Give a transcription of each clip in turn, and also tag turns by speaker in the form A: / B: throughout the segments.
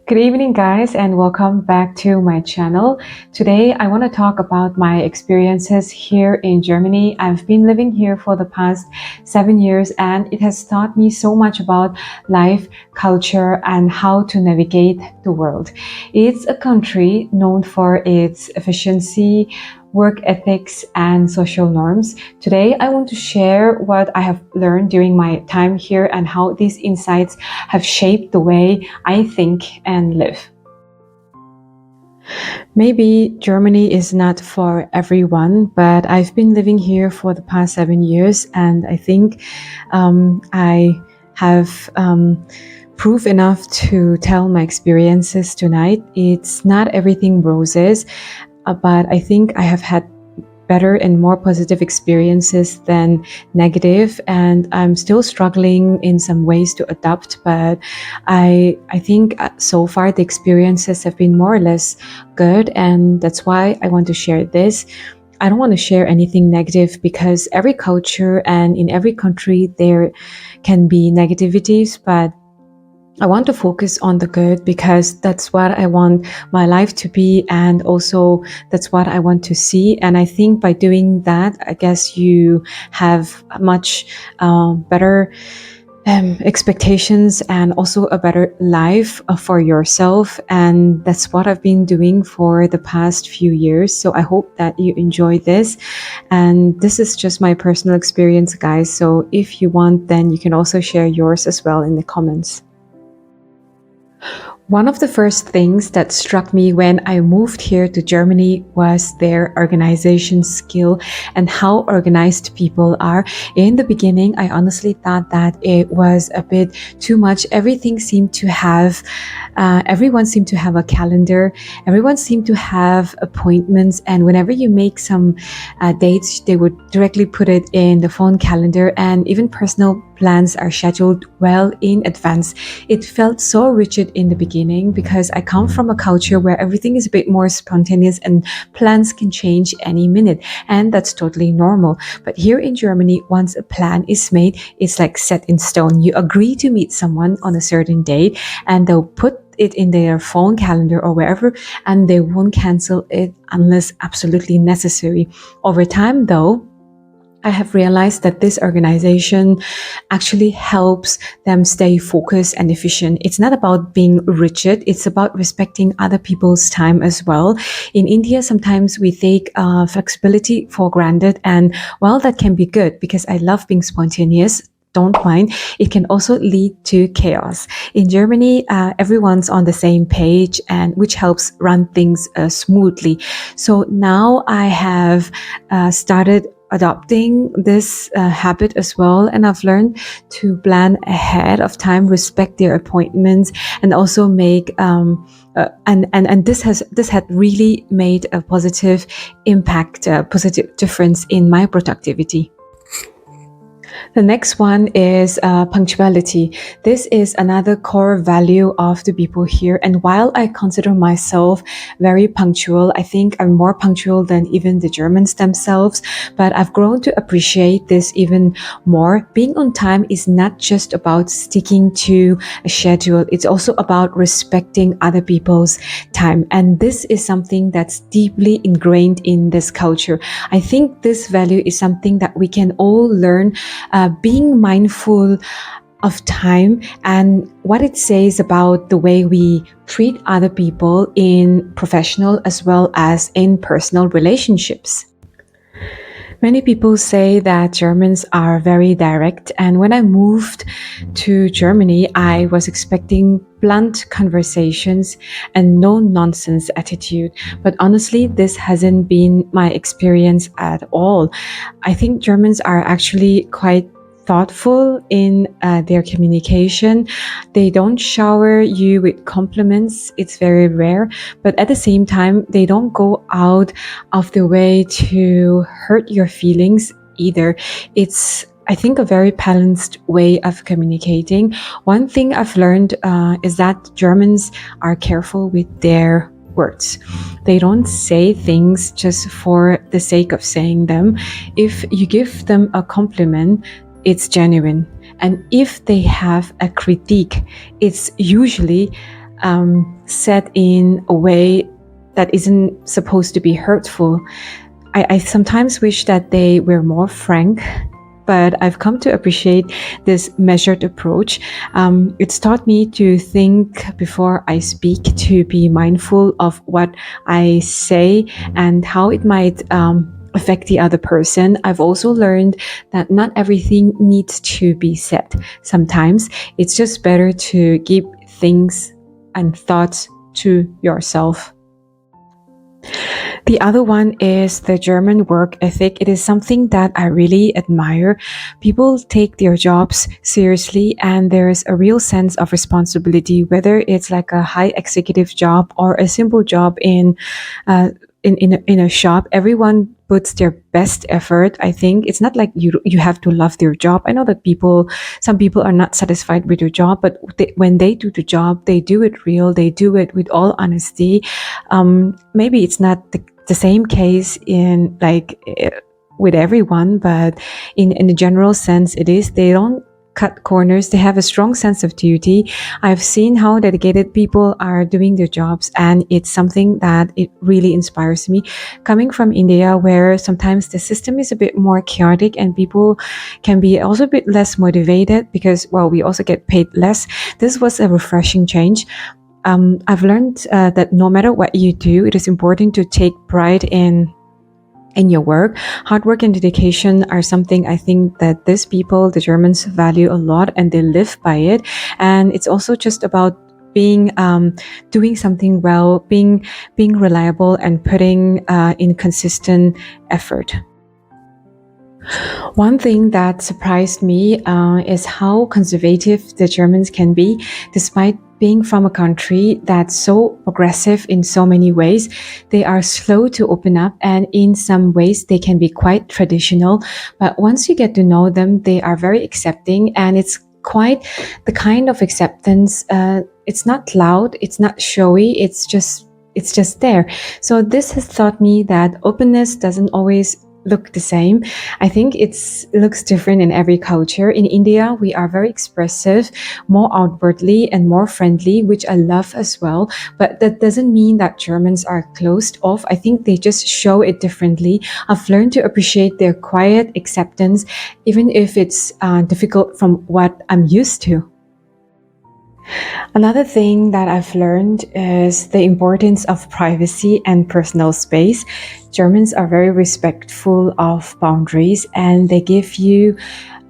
A: Good evening, guys, and welcome back to my channel. Today, I want to talk about my experiences here in Germany. I've been living here for the past 7 years, and it has taught me so much about life, culture, and how to navigate the world. It's a country known for its efficiency, work ethics, and social norms. Today, I want to share what I have learned during my time here and how these insights have shaped the way I think and live. Maybe Germany is not for everyone, but I've been living here for the past 7 years, and I think I have proof enough to tell my experiences tonight. It's not everything roses, but I think I have had better and more positive experiences than negative, and I'm still struggling in some ways to adapt, but I think so far the experiences have been more or less good, and that's why I want to share this. I don't want to share anything negative because every culture and in every country there can be negativities, but I want to focus on the good because that's what I want my life to be, and also that's what I want to see. And I think by doing that, I guess you have much better expectations and also a better life for yourself. And that's what I've been doing for the past few years. So I hope that you enjoy this. And this is just my personal experience, guys. So if you want, then you can also share yours as well in the comments. One of the first things that struck me when I moved here to Germany was their organization skill and how organized people are. In the beginning, I honestly thought that it was a bit too much. Everyone seemed to have a calendar. Everyone seemed to have appointments. And whenever you make some dates, they would directly put it in the phone calendar, and even personal plans are scheduled well in advance. It felt so rigid in the beginning because I come from a culture where everything is a bit more spontaneous and plans can change any minute, and that's totally normal. But here in Germany, once a plan is made, it's like set in stone. You agree to meet someone on a certain date and they'll put it in their phone calendar or wherever, and they won't cancel it unless absolutely necessary. Over time though, I have realized that this organization actually helps them stay focused and efficient. It's not about being rigid. It's about respecting other people's time as well. In India, sometimes we take flexibility for granted, and while that can be good because I love being spontaneous, don't mind, it can also lead to chaos. In Germany, everyone's on the same page, and which helps run things smoothly. So now I have started adopting this habit as well, and I've learned to plan ahead of time, respect their appointments, and also make and this had really made a positive impact, positive difference in my productivity. The next one is punctuality. This is another core value of the people here. And while I consider myself very punctual, I think I'm more punctual than even the Germans themselves. But I've grown to appreciate this even more. Being on time is not just about sticking to a schedule. It's also about respecting other people's time. And this is something that's deeply ingrained in this culture. I think this value is something that we can all learn, being mindful of time and what it says about the way we treat other people in professional as well as in personal relationships. Many people say that Germans are very direct, and when I moved to Germany, I was expecting blunt conversations and no nonsense attitude. But honestly, this hasn't been my experience at all. I think Germans are actually quite thoughtful in their communication. They don't shower you with compliments. It's very rare. But at the same time, they don't go out of the way to hurt your feelings either. It's, I think, a very balanced way of communicating. One thing I've learned is that Germans are careful with their words. They don't say things just for the sake of saying them. If you give them a compliment, it's genuine. And if they have a critique, it's usually said in a way that isn't supposed to be hurtful. I sometimes wish that they were more frank, but I've come to appreciate this measured approach. It's taught me to think before I speak, to be mindful of what I say and how it might affect the other person. I've also learned that not everything needs to be said. Sometimes it's just better to keep things and thoughts to yourself. The other one is the German work ethic. It is something that I really admire. People take their jobs seriously, and there's a real sense of responsibility, whether it's like a high executive job or a simple job uh, in a shop. Everyone puts their best effort. I think it's not like you have to love their job. I know that some people are not satisfied with their job, but when they do the job, they do it real. They do it with all honesty. Maybe it's not the same case in like with everyone, but in the general sense, it is. They don't cut corners. They have a strong sense of duty. I've seen how dedicated people are doing their jobs, and it's something that it really inspires me. Coming from India, where sometimes the system is a bit more chaotic and people can be also a bit less motivated because, well, we also get paid less. This was a refreshing change. I've learned that no matter what you do, it is important to take pride in your work. Hard work and dedication are something I think that these people, the Germans, value a lot, and they live by it. And it's also just about being doing something well, being reliable, and putting in consistent effort. One thing that surprised me is how conservative the Germans can be, despite being from a country that's so progressive in so many ways. They are slow to open up, and in some ways, they can be quite traditional. But once you get to know them, they are very accepting, and it's quite the kind of acceptance. It's not loud, it's not showy, it's just there. So this has taught me that openness doesn't always look the same. I think it looks different in every culture. In India, we are very expressive, more outwardly and more friendly, which I love as well. But that doesn't mean that Germans are closed off. I think they just show it differently. I've learned to appreciate their quiet acceptance, even if it's difficult from what I'm used to. Another thing that I've learned is the importance of privacy and personal space. Germans are very respectful of boundaries, and they give you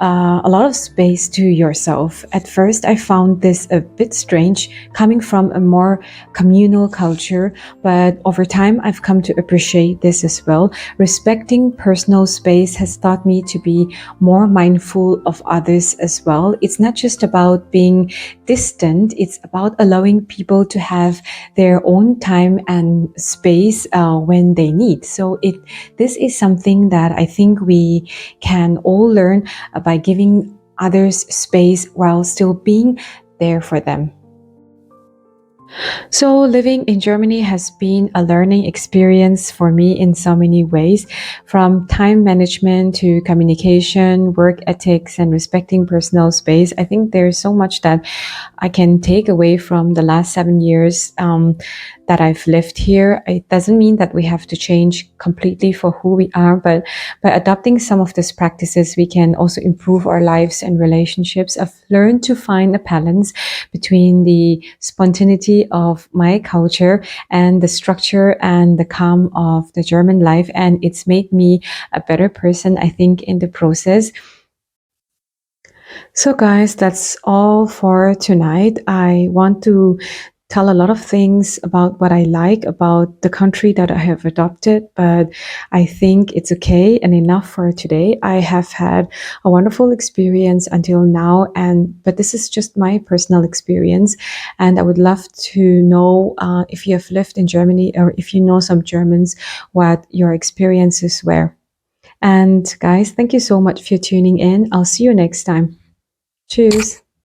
A: a lot of space to yourself. At first, I found this a bit strange coming from a more communal culture, but over time, I've come to appreciate this as well. Respecting personal space has taught me to be more mindful of others as well. It's not just about being distant, it's about allowing people to have their own time and space when they need. So this is something that I think we can all learn by giving others space while still being there for them. So, living in Germany has been a learning experience for me in so many ways, from time management to communication, work ethics, and respecting personal space. I think there's so much that I can take away from the last 7 years that I've lived here. It doesn't mean that we have to change completely for who we are, but by adopting some of these practices, we can also improve our lives and relationships. I've learned to find a balance between the spontaneity of my culture and the structure and the calm of the German life. And it's made me a better person, I think, in the process. So, guys, that's all for tonight. I want to tell a lot of things about what I like about the country that I have adopted, but I think it's okay and enough for today. I have had a wonderful experience until now, but this is just my personal experience, and I would love to know if you have lived in Germany or if you know some Germans, what your experiences were. And guys, thank you so much for tuning in. I'll see you next time. Tschüss.